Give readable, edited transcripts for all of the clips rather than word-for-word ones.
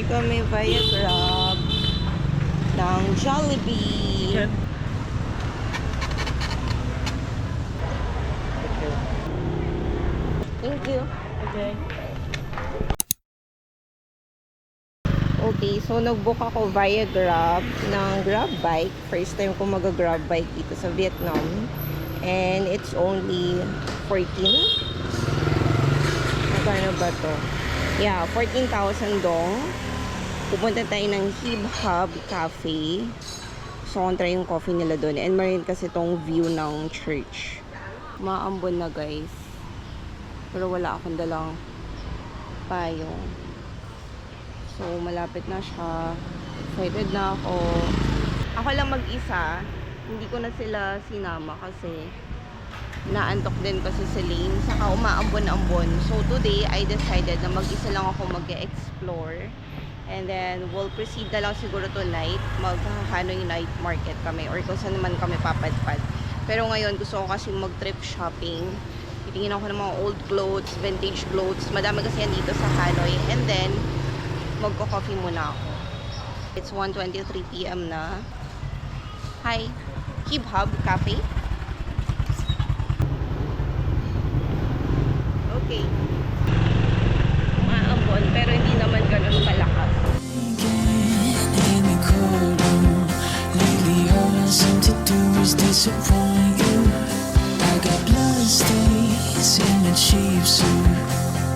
kami via Grab ng Jollibee. Chicken. Thank you. Okay. Okay, so nag-book ako via Grab ng Grab Bike. First time ko mag-Grab Bike dito sa Vietnam. And it's only 14. Magkano ba to? Yeah, 14,000 dong. Pupunta tayo ng Hip Hub Cafe. So, try yung coffee nila doon. And meron kasi tong view ng church. Maambon na guys. Pero wala akong dalang payong. So, malapit na siya. Excited na ako. Ako lang mag-isa. Hindi ko na sila sinama kasi naantok din kasi si Lane. Saka umaambon-ambon. So, today, I decided na mag-isa lang ako mag-explore. And then, we'll proceed na lang siguro tonight. Mag-Hanoi night market kami. Or kung saan naman kami papadpad. Pero ngayon, gusto ko kasi mag-trip shopping. Titingin ako ng mga old clothes, vintage clothes. Madami kasi yan dito sa Hanoi. And then, magko-coffee muna ako. It's 1:23 PM na. Hi, Hip Hub Cafe. Okay. Maambon, pero hindi naman ganun kalakas. Lately all I seem to do is disappoint you. I got blood stains in a cheap suit,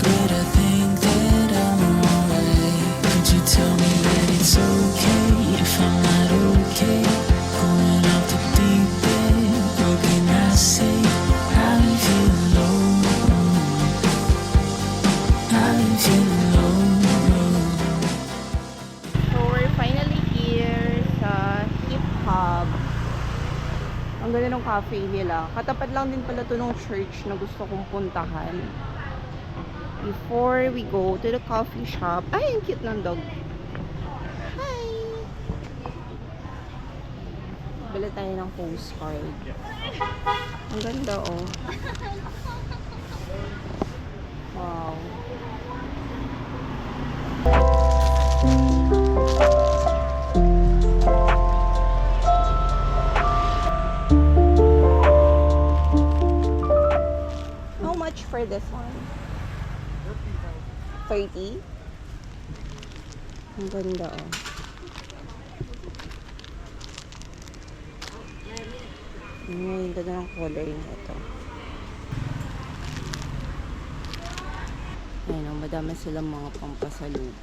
but I think that I'm alright. Could you tell me that it's okay if I'm not okay? Going off the deep end, what can I say? I'm feeling low. I'm feeling low. So, we're finally here sa Hip Hub. Ang ganda ng cafe nila. Katapat lang din pala to ng church na gusto kong puntahan. Before we go to the coffee shop. Ay, ang cute ng dog. Hi! Bili tayo ng postcard. Ang ganda, oh. Wow. How much for this one? 30? Ang ganda, oh. Ang ganda ng color nito. Ayun, oh, madami silang mga pampasalubong.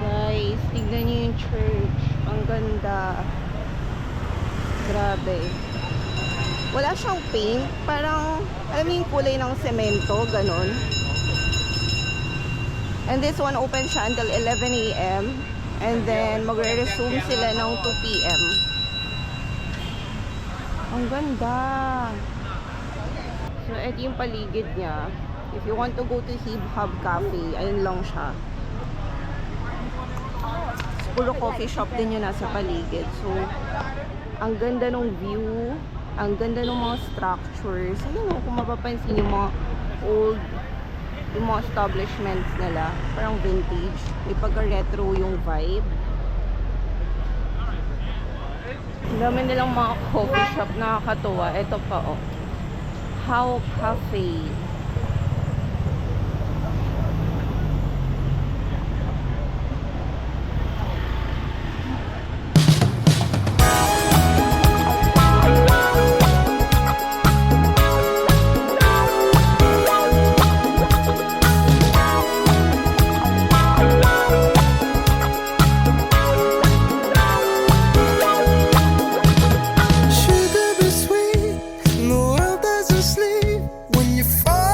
Guys, tignan niyo yung church. Ang ganda. Grabe. Wala siyang paint. Parang, alam mo yung kulay ng semento, ganun. And this one open siya until 11 AM. And then, magre-resume sila ng 2 PM. Ang ganda. So, ito yung paligid niya. If you want to go to Hip Hub Cafe, ayun lang siya. Puro coffee shop din yun nasa paligid. So, ang ganda ng view. Ang ganda ng mga structures. Ayun o, kung mapapansin yung mga old, yung mga establishments nila. Parang vintage. May pagka-retro yung vibe. Ang dami nilang mga coffee shop. Nakakatuwa. Ito pa o. How Cafe. Sugar be sweet, and the world doesn't sleep when you fall.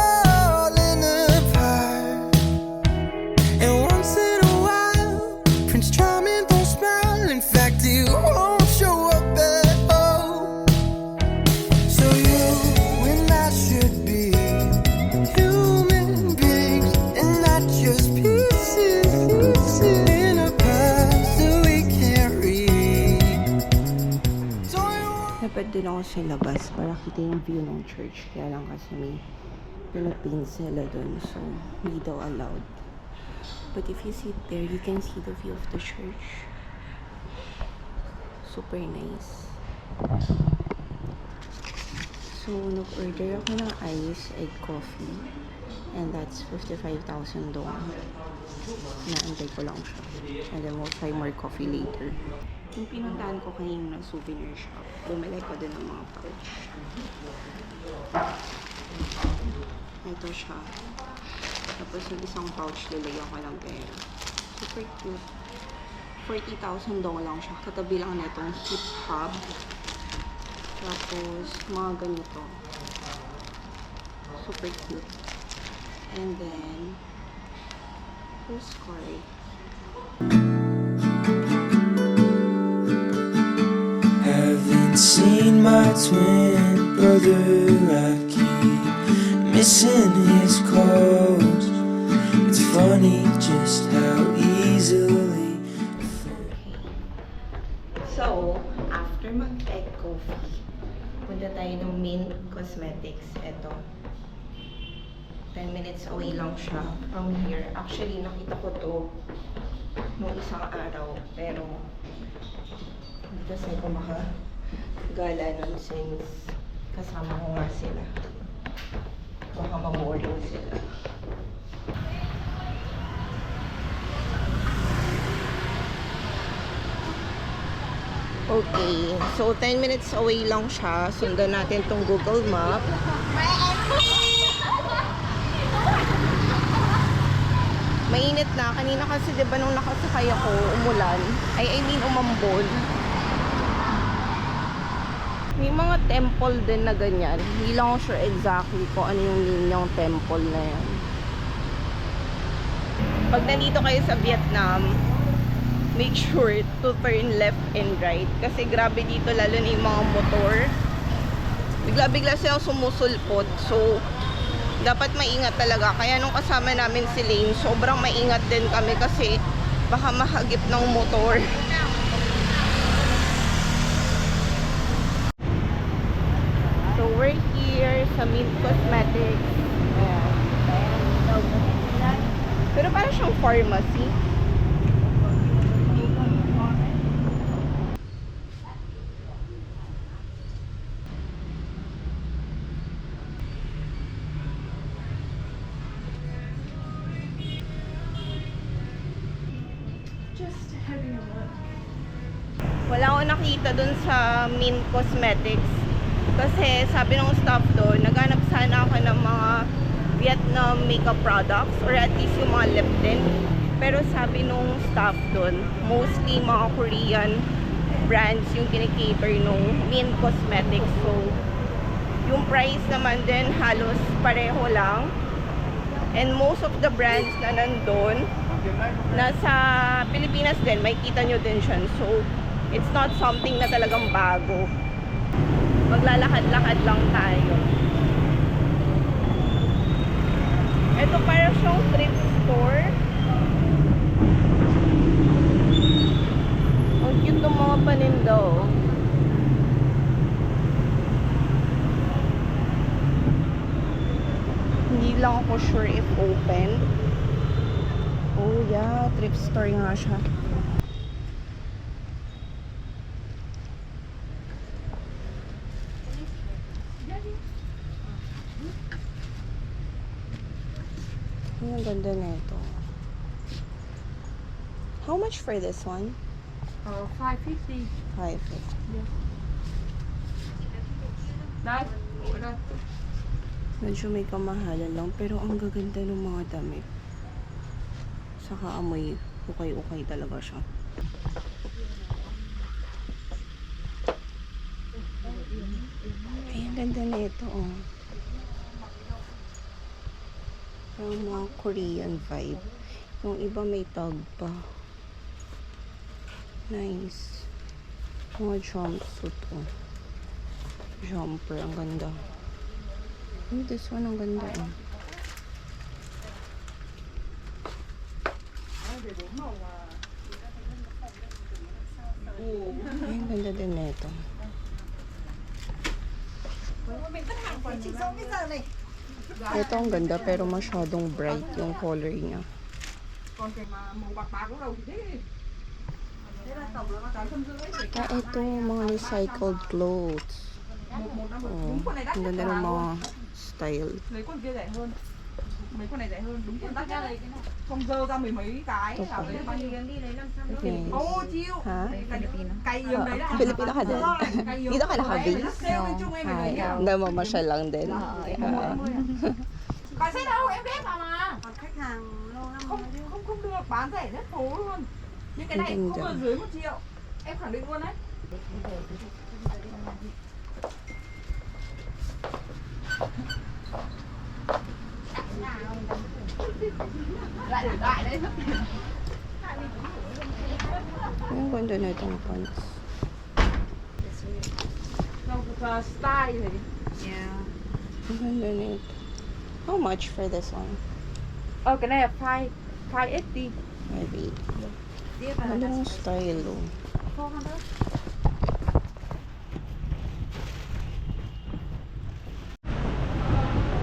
Lumipad din ako sa labas para kita yung view ng church. Kaya lang kasi may Philippines sila dun. So, hindi daw allowed. But if you sit there, you can see the view of the church. Super nice. So, nag-order ako ng ice egg coffee. And that's 55,000 dong. Naantay ko lang siya. And then we'll try more coffee later. Yung pinuntahan ko kanina ng souvenir shop, bumili ko din ng mga pouch. Ito siya. Tapos yung isang pouch, lalagyan ko ng pera. Super cute. 40,000 dong lang siya. Katabi lang na itong hip hub. Tapos, mga ganito. Super cute. And then, first card. Haven't seen my twin brother. I keep missing his calls. It's funny just how easily. So, after mag-egg coffee, punta tayo ng Mint Cosmetics. Ito. 10 minutes away lang siya from here. Actually, nakita ko to nung isang araw. Pero, hindi kasi ako makagala nun since kasama ko nga sila. Baka ma-boring sila. Okay. So, 10 minutes away lang siya. Sundan natin tong Google Map. Mainit na. Kanina kasi 'di ba nung nakasakay ako, umulan. I mean umambon. May mga temple din na ganyan. Hindi lang ako sure exactly kung ano yung linyang temple na yan. Pag nandito kayo sa Vietnam, make sure to turn left and right. Kasi grabe dito, lalo na yung mga motor. Bigla-bigla silang sumusulpot. So, dapat maingat talaga. Kaya nung kasama namin si Lane, sobrang maingat din kami kasi baka mahagip ng motor. So we're here sa Mint Cosmetics. Ayan. Pero parang siyang pharmacy. Wala akong nakita dun sa Mint Cosmetics. Kasi sabi ng staff doon, naghanap sana ako ng mga Vietnam makeup products or at least yung mga lip tint. Pero sabi nung staff doon, mostly mga Korean brands yung kinikater nung Mint Cosmetics. So, yung price naman din halos pareho lang. And most of the brands na nandun, nasa Pilipinas din, may kita nyo din siya. So, it's not something na talagang bago. Maglalakad-lakad lang tayo. Ito para siyang thrift store. Ang cute ng mga paninda, oh. Hindi lang ako sure if open. Oh yeah, thrift store nga siya. Ang ganda na ito. How much for this one? 550. 550. That, wala to. Medyo may kamahalan lang, pero ang gaganda ng mga damit. Saka amoy ukay-ukay talaga siya. Ay, ang ganda na ito, oh. Parang mga Korean vibe. Yung iba may tag pa. Nice. Mga jumpsuit, oh. Jumper, ang ganda. Oh, this one ang ganda, eh. Ay, ang ganda din na ito. Ito ang ganda pero masyadong bright yung color niya. Còn cái mà màu bạc bạc lúc đầu thì thế. Ito mga recycled clothes. Oh, ang ganda ng mga style. Lấy con kia rẻ hơn. Mấy con này rẻ hơn, đúng con đắt nhất. Không dơ ra mười mấy cái là lấy bao nhiêu? Nice. Ô chiêu. Ha? Cày giường đấy đã. Filipino ka din? Dito ka nakabase? Sale bên Trung em phải Ay, lấy nhá. namamasyal lang din. Bà sẽ đâu em ghép vào mà. Còn khách hàng lâu năm Không không không được bán rẻ nhất phố luôn. Nhưng cái này Kinh không khủng. ở dưới 1 triệu. Em khẳng định luôn đấy. Ang ganda na itong pants. Theo style này. Yeah. Ang ganda na ito. How much for this one? Cái này là 580. Maybe. Tiếp Ano yung style, oh. 400.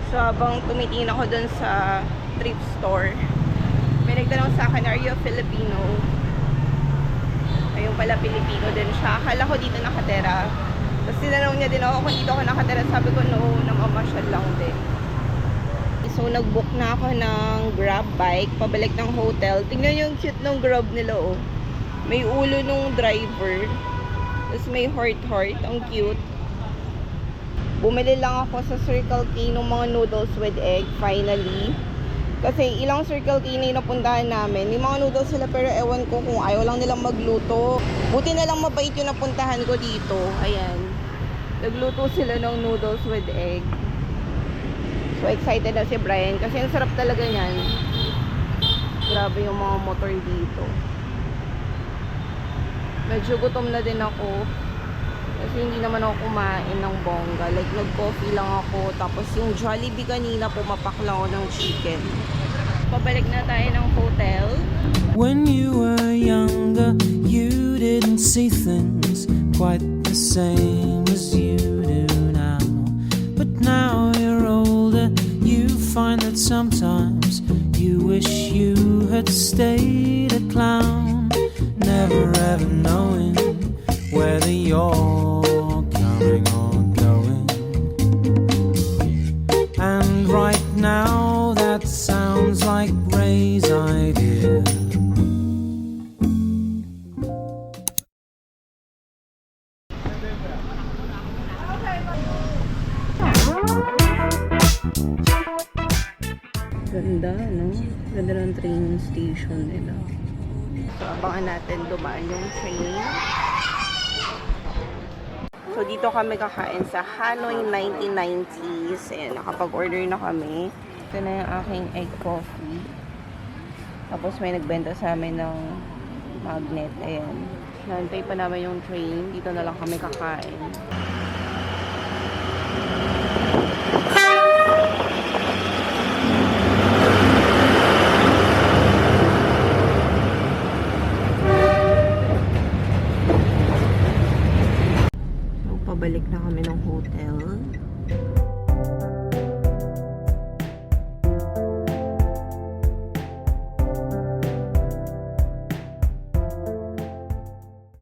So, habang tumitingin ako dun sa thrift store, may nagtanong sa akin, are you a Filipino? Ayun pala, Filipino din siya. Akala ko dito nakatera. Tapos tinanong niya din ako kung dito ako nakatera. Sabi ko, no, namamasyal lang din. So, nag-book na ako ng Grab bike, pabalik ng hotel. Tingnan yung cute ng Grab nila, oh. May ulo nung driver. Tapos may heart-heart. Ang cute. Bumili lang ako sa Circle K ng mga noodles with egg, finally. Kasi ilang Circle K na yung napuntahan namin. May mga noodles sila pero ewan ko kung ayaw lang nilang magluto. Buti na lang mabait yung napuntahan ko dito. Ayan. Nagluto sila ng noodles with egg. So excited na si Brian kasi ang sarap talaga niyan. Grabe yung mga motor dito. Medyo gutom na din ako. Kasi hindi naman ako kumain ng bongga. Like, nag-coffee lang ako. Tapos yung Jollibee kanina, pumapak lang ako ng chicken. Pabalik na tayo ng hotel. When you were younger, you didn't see things quite the same as you do now. But now you're older, you find that sometimes you wish you had stayed a clown. Never ever knowing whether you're coming or going. And right now that sounds like Ray's idea. Ganda, no? Ganda ng train station nila. So, abangan natin dumaan yung train. So, dito kami kakain sa Hanoi 1990s. Ayan, nakapag-order na kami. Ito na yung aking egg coffee. Tapos may nagbenta sa amin ng magnet. Ayan. Nantay pa namin yung train. Dito na lang kami kakain. So, pabalik na kami ng hotel.